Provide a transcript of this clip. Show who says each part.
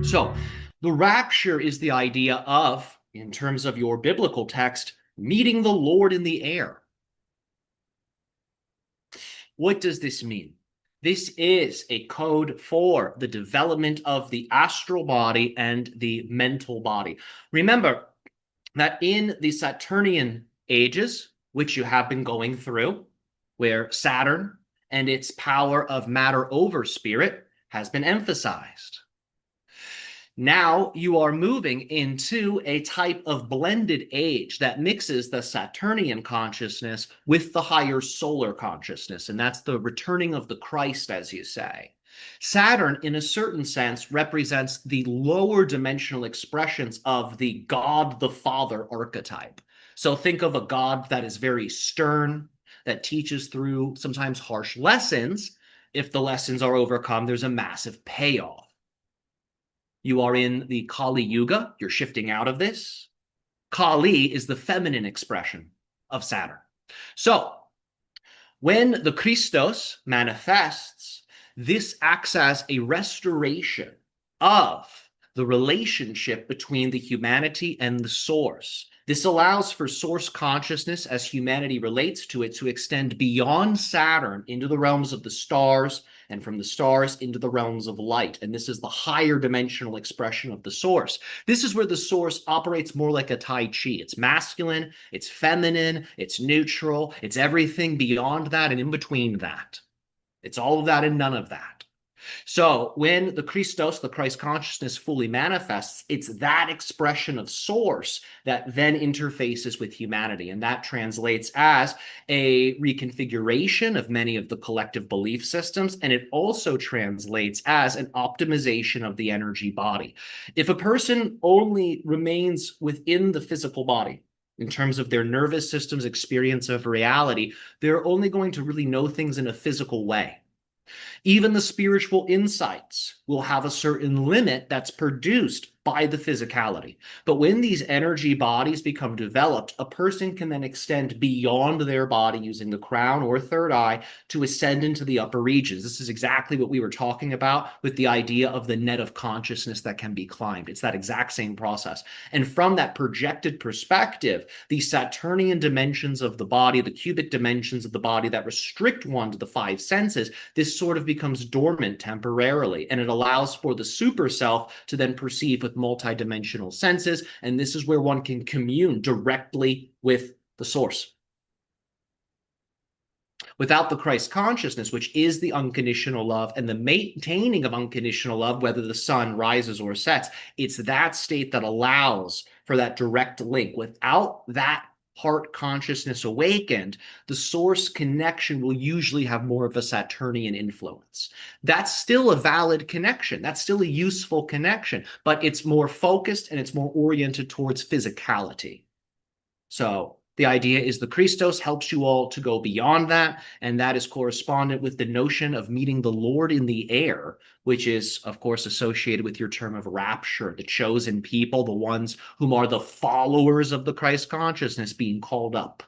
Speaker 1: So the rapture is the idea of, in terms of your biblical text, meeting the Lord in the air. What does this mean? This is a code for the development of the astral body and the mental body. Remember that in the Saturnian ages, which you have been going through, where Saturn and its power of matter over spirit has been emphasized. Now you are moving into a type of blended age that mixes the Saturnian consciousness with the higher solar consciousness, and that's the returning of the Christ, as you say. Saturn, in a certain sense, represents the lower dimensional expressions of the God the Father archetype. So think of a God that is very stern, that teaches through sometimes harsh lessons. If the lessons are overcome, there's a massive payoff. You are in the Kali Yuga. You're shifting out of this. Kali is the feminine expression of Saturn. So when the Christos manifests, this acts as a restoration of the relationship between the humanity and the source. This allows for source consciousness, as humanity relates to it, to extend beyond Saturn into the realms of the stars, and from the stars into the realms of light. And this is the higher dimensional expression of the source. This is where the source operates more like a Tai Chi. It's masculine, it's feminine, it's neutral, it's everything beyond that and in between that. It's all of that and none of that. So when the Christos, the Christ consciousness, fully manifests, it's that expression of source that then interfaces with humanity. And that translates as a reconfiguration of many of the collective belief systems. And it also translates as an optimization of the energy body. If a person only remains within the physical body, in terms of their nervous system's experience of reality, they're only going to really know things in a physical way. Even the spiritual insights will have a certain limit that's produced by the physicality. But when these energy bodies become developed, a person can then extend beyond their body using the crown or third eye to ascend into the upper regions. This is exactly what we were talking about with the idea of the net of consciousness that can be climbed. It's that exact same process. And from that projected perspective, the Saturnian dimensions of the body, the cubic dimensions of the body that restrict one to the five senses, this sort of becomes dormant temporarily, and it allows for the super self to then perceive with multidimensional senses, and this is where one can commune directly with the source. Without the Christ consciousness, which is the unconditional love and the maintaining of unconditional love, whether the sun rises or sets, it's that state that allows for that direct link. Without that heart consciousness awakened, the source connection will usually have more of a Saturnian influence. That's still a valid connection. That's still a useful connection, but it's more focused and it's more oriented towards physicality. So the idea is the Christos helps you all to go beyond that, and that is correspondent with the notion of meeting the Lord in the air, which is, of course, associated with your term of rapture, the chosen people, the ones whom are the followers of the Christ consciousness being called up.